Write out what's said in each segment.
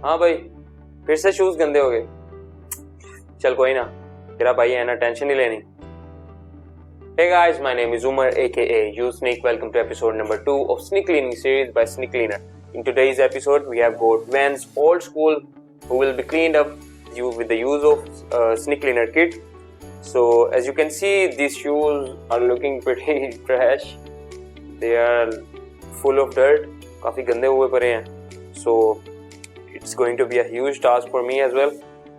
हाँ भाई, फिर से शूज गंदे हो गए। चल कोई ना, तेरा भाई है ना, टेंशन नहीं लेनी। Hey guys, my name is Umar aka You Snik. Welcome to episode number 2 of Snik Cleaning series by Snik Cleaner. In today's episode, we have got Vans Old Skool who will be cleaned up with the use of Snik Cleaner kit. So as you can see, these shoes are looking pretty trash. They are full of dirt. काफी गंदे हुए पड़े हैं. So it's going to be a huge task for me as well.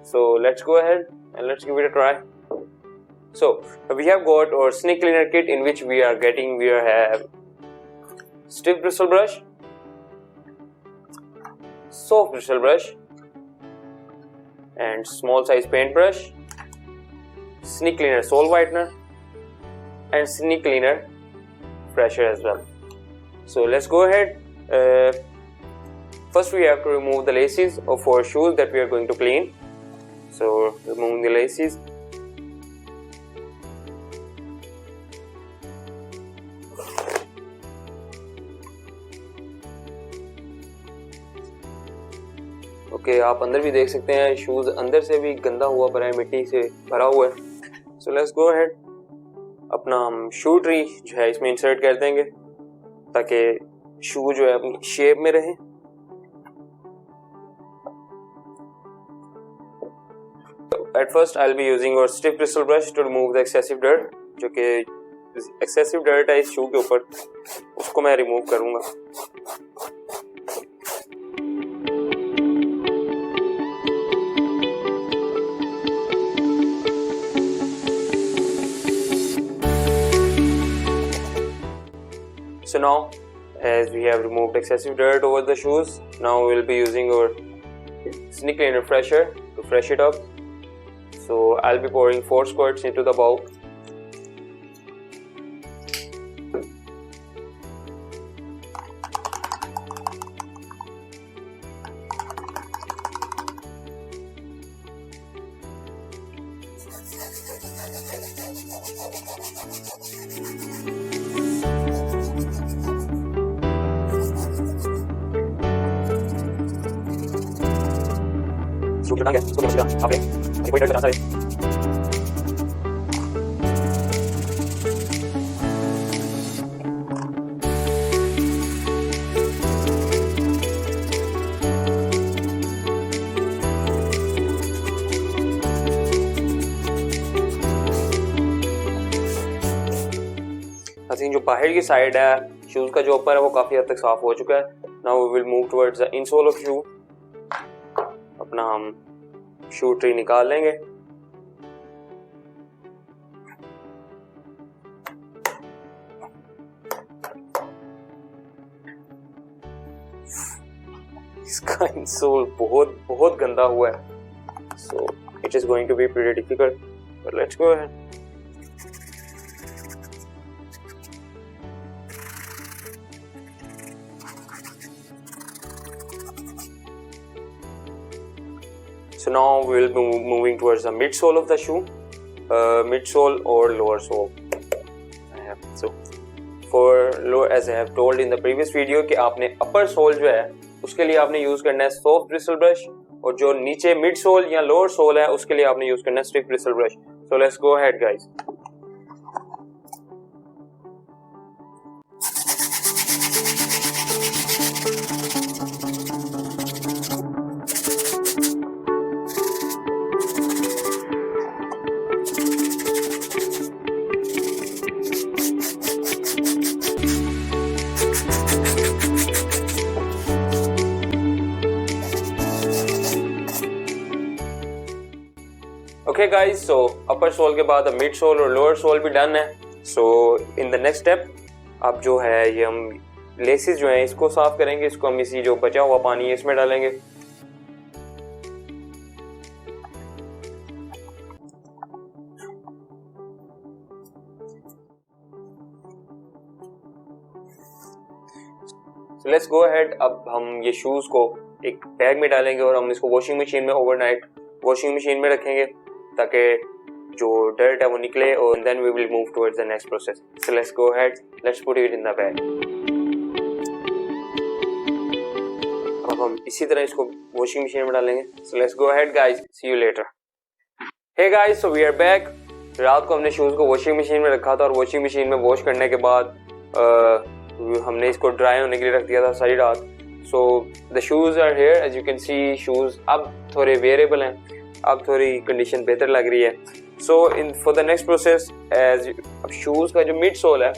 So let's go ahead and let's give it a try. So we have got our Snik Cleaner kit, in which we have stiff bristle brush, soft bristle brush, and small size paint brush, Snik Cleaner sole whitener, and Snik Cleaner fresher as well. So let's go ahead. First we have to remove the laces of our shoes that we are going to clean. So removing the laces. Okay, आप अंदर भी देख सकते हैं, shoes अंदर से भी गंदा हुआ पड़ा है, मिट्टी से भरा हुआ है. सो लेट्स गो अहेड. अपना हम शू ट्री जो है इसमें इंसर्ट कर देंगे ताकि शू जो है अपनी शेप में रहे. At first I'll be using our stiff bristle brush to remove the excessive dirt. जो कि excessive dirt है इस शू के ऊपर, उसको मैं रिमूव करूंगा. So now, as we have removed excessive dirt over the shoes, now we will be using our Snik Cleaner fresher to fresh it up. So I'll be pouring 4 squirts into the bowl. कोई डर बचा है. जो बाहर की side है shoes का जो ऊपर है वो काफी हद तक साफ हो चुका है. Now we will move towards the insole of shoe. अपना हम शू ट्री निकाल लेंगे. इसका इंसोल बहुत बहुत गंदा हुआ है. So it is going to be pretty difficult, but let's go ahead. So now we will be moving towards the midsole of the shoe, midsole or lower sole. So for lower, as I have told in the previous video, कि आपने upper sole जो है उसके लिए आपने use करना है soft bristle brush, और जो नीचे midsole या lower sole है उसके लिए आपने यूज करना है stiff bristle brush. So let's go ahead guys. Okay guys, so upper sole के बाद मिड सोल और लोअर सोल भी डन है. So in the next step अब जो है ये हम लेसेस जो हैं इसको साफ करेंगे. इसको हम इसी जो बचा हुआ पानी है इसमें डालेंगे. So let's go ahead. अब हम ये शूज को एक बैग में डालेंगे और हम इसको वॉशिंग मशीन में ओवरनाइट वॉशिंग मशीन में रखेंगे ताकि जो डर्ट है वो निकले, और then we will move towards the next process. So let's go ahead, let's put it in the bag. अब हम इसी तरह इसको वॉशिंग मशीन में डालेंगे। So let's go ahead guys, see you later. Hey guys, so we are back. रात को हमने शूज़ को वॉशिंग मशीन में रखा था और वॉशिंग मशीन में वॉश करने के बाद हमने इसको ड्राई होने के लिए रख दिया था सारी रात। So the shoes are here, as you can see shoes अब थोड़े वेरिएबल हैं, अब थोड़ी कंडीशन बेहतर लग रही है। So in for the next process, as अब शूज़ का जो मिड सोल है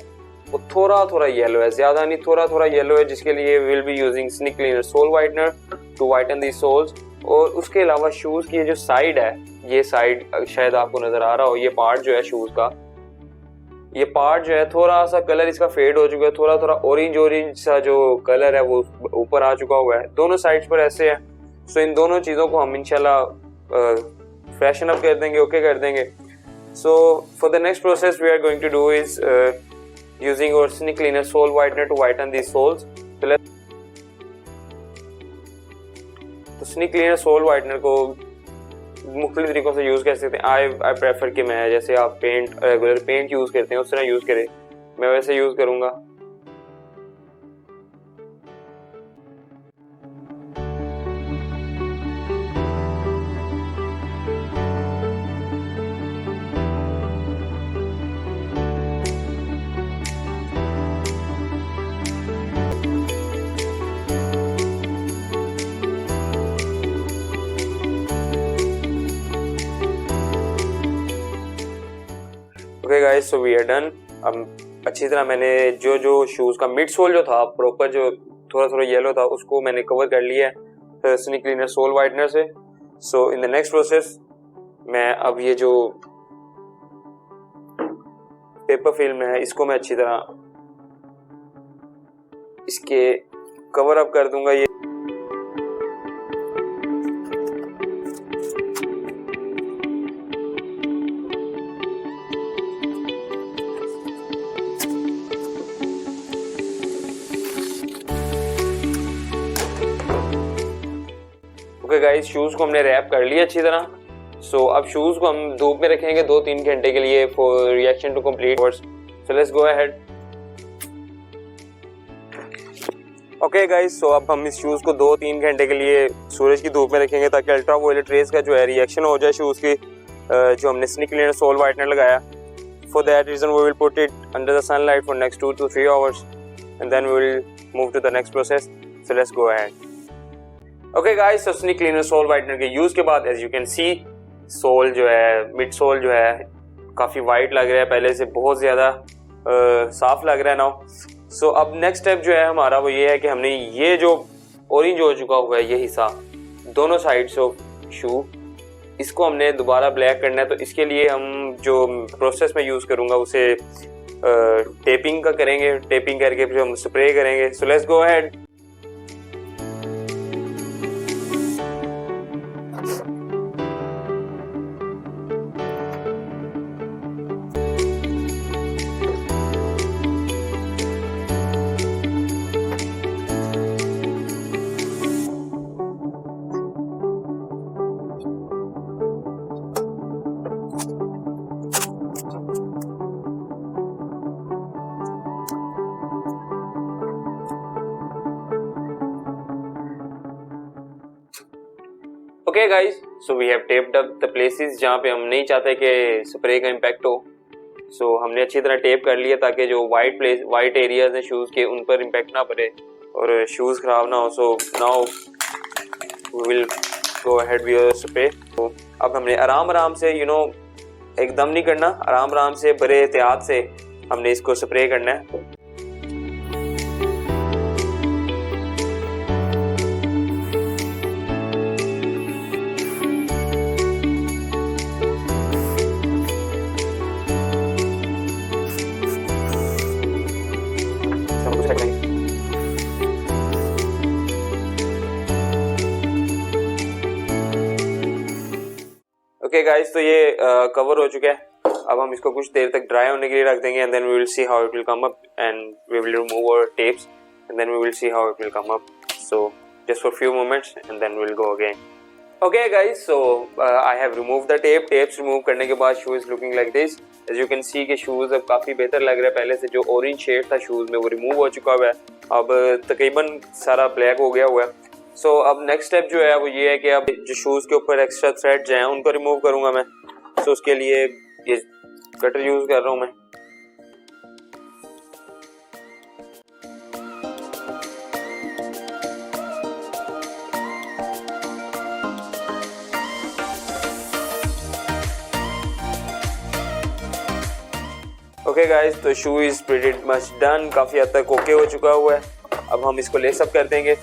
वो थोड़ा थोड़ा येलो है, ज़्यादा नहीं, थोड़ा थोड़ा येलो है, जिसके लिए will be using Snik cleaner sole whitener to whiten the soles. और उसके अलावा शूज़ की जो साइड है, ये साइड शायद आपको नज़र आ रहा हो, ये पार्ट जो है शूज़ का, ये पार्ट जो है थोड़ा सा कलर इसका फेड हो चुका है, थोड़ा थोड़ा ऑरेंज सा जो कलर है वो ऊपर आ चुका हुआ है, दोनों साइड्स पर ऐसे है। सो इन दोनों चीज़ों को हम इंशाल्लाह फ्रेशन अप कर देंगे, ओके कर देंगे। So for the next process we are going to do is using our Snik cleaner sole whitener to whiten these soles. तो Snik cleaner sole whitener को मुख्तलिफ तरीकों से यूज़ कर सकते हैं। आई प्रेफर कि मैं, जैसे आप रेगुलर पेंट यूज़ करते हैं उस तरह यूज़ करें, मैं वैसे यूज़ करूँगा। Okay guys, so we are done. अब अच्छी तरह मैंने जो शूज़ का मिड सोल जो था प्रॉपर, जो थोड़ा थोड़ा येलो था, उसको मैंने कवर कर लिया है स्निक क्लीनर सोल वाइटनर से। सो इन द नेक्स्ट प्रोसेस मैं अब ये जो पेपर फिल्म है इसको मैं अच्छी तरह इसके कवर अप कर दूंगा। ये ओके गाइस, शूज़ को हमने रैप कर लिया अच्छी तरह। सो अब शूज़ को हम धूप में रखेंगे 2-3 घंटे के लिए for reaction to complete. So let's go ahead. Okay guys, so अब हम इस शूज़ को 2-3 घंटे के लिए सूरज की धूप में रखेंगे ताकि अल्ट्रा वायलेट रेज का जो है रिएक्शन हो जाए शूज़ की, जो हमने स्निक क्लीनर सोल वाइटनर लगाया। For that reason we will put it under the sunlight for next 2 to 3 hours and then we will move to the next process. So let's go ahead. Okay guys, so Snik cleaner sole whitener के use के बाद as you can see sole जो है, mid soul जो है काफ़ी white लग रहा है, पहले से बहुत ज़्यादा साफ लग रहा है नाउ। सो अब नेक्स्ट स्टेप जो है हमारा वो ये है कि हमने ये जो ऑरेंज हो चुका हुआ है ये हिस्सा दोनों साइड्स ऑफ शू, इसको हमने दोबारा ब्लैक करना है। तो इसके लिए हम जो प्रोसेस में यूज़ करूँगा उसे टेपिंग का करेंगे, टेपिंग करके फिर हम स्प्रे करेंगे। So let's go ahead. Okay guys, so we have taped up the places जहाँ पे हम नहीं चाहते कि स्प्रे का इम्पैक्ट हो। सो हमने अच्छी तरह टेप कर लिया ताकि जो वाइट एरियाज हैं शूज़ के उन पर इम्पैक्ट ना पड़े और शूज़ खराब ना हो। So now we will go ahead with your spray. तो अब हमने आराम से एकदम नहीं करना, आराम से बड़े एहतियात से हमने इसको स्प्रे करना है। ओके गाइस, तो ये कवर हो चुका है। अब हम इसको कुछ देर तक ड्राई होने के लिए रख देंगे and then we will see how it will come up and we will remove our tapes and then we will see how it will come up. So just for few moments and then we will go again. Okay guys, so I have remove the tapes रिमूव करने के बाद shoe is looking like this. As you can see के shoes अब काफ़ी बेहतर लग रहा है, पहले से जो ऑरेंज शेड था शूज़ में वो रिमूव हो चुका हुआ है, अब तकरीबन सारा ब्लैक हो गया हुआ है। सो अब नेक्स्ट स्टेप जो है वो ये है कि अब जो शूज़ के ऊपर एक्स्ट्रा थ्रेड्स हैं उनको रिमूव करूँगा मैं। सो उसके लिए ये कटर यूज़ कर रहा हूँ मैं। ओके गाइस, तो शू इज प्रीटी मच डन, काफ़ी हद तक ओके हो चुका हुआ है। अब हम इसको लेस अप कर देंगे।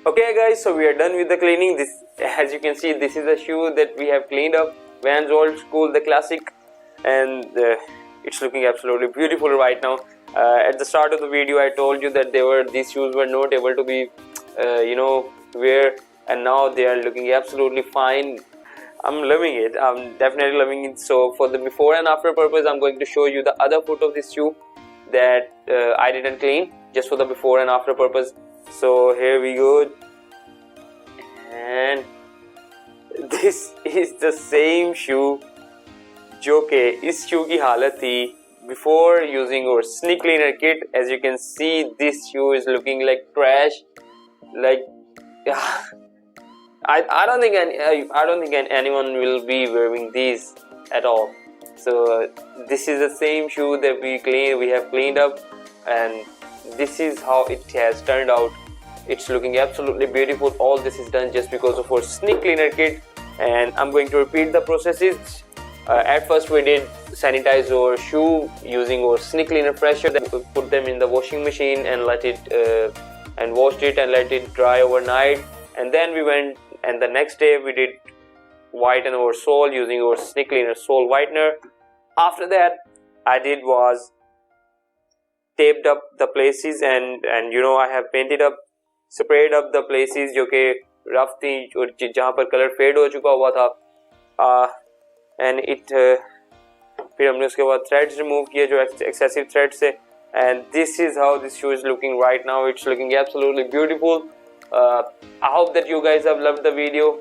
Okay guys, so we are done with the cleaning. This, as you can see, this is a shoe that we have cleaned up, Vans Old Skool, the classic, and it's looking absolutely beautiful right now. At the start of the video I told you that these shoes were not able to be wear, and now they are looking absolutely fine. I'm loving it. I'm definitely loving it. So for the before and after purpose, I'm going to show you the other foot of this shoe that I didn't clean, just for the before and after purpose. So here we go, and this is the same shoe जो कि इस शू की हालत थी before using our Snik cleaner kit. As you can see, this shoe is looking like trash. Like I don't think anyone will be wearing these at all. So this is the same shoe that we have cleaned up, and this is how it has turned out. It's looking absolutely beautiful. All this is done just because of our Snik cleaner kit, and I'm going to repeat the processes. At first we did sanitize our shoe using our Snik cleaner fresher. Then we put them in the washing machine and washed it and let it dry overnight. And then we went, and the next day we did whiten our sole using our Snik cleaner sole whitener. After that, I did was taped up the places, and I have sprayed up the places जो कि rough थी और जहाँ पर colour fade हो चुका हुआ था, and फिर हमने उसके बाद threads remove किए जो excessive threads से, and this is how this shoe is looking right now. It's looking absolutely beautiful. I hope that you guys have loved the video.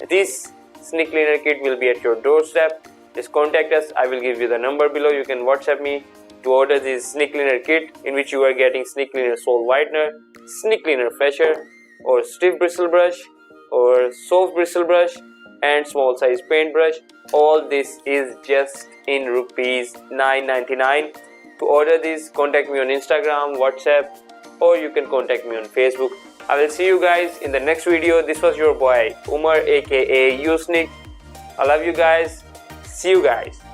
This Snik cleaner kit will be at your doorstep. Just contact us. I will give you the number below. You can WhatsApp me to order this Snik cleaner kit, in which you are getting Snik cleaner sole whitener, Snik cleaner fresher, or stiff bristle brush, or soft bristle brush, and small size paintbrush. All this is just in rupees 9.99. To order this, contact me on Instagram, WhatsApp, or you can contact me on Facebook. I will see you guys in the next video. This was your boy Umar aka Snik. I love you guys. See you guys.